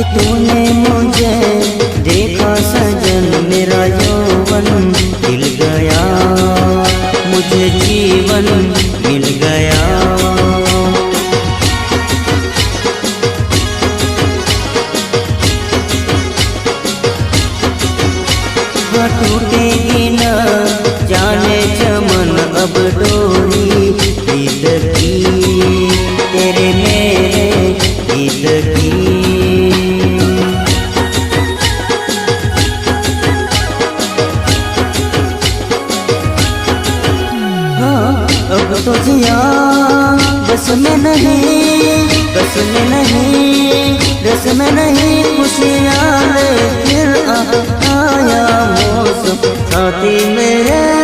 तूने मुझे देखा सजन, मेरा यौवन खिल गया, मुझे जीवन मिल गया। टूटेगी न जाने चमन अब डोरी प्रीत की, तेरे मेरे गीत की। अब तो जिया बस में नहीं, बस में नहीं, रस में नहीं, खुशियाँ ले फिर आया मौसम साथी मेरे।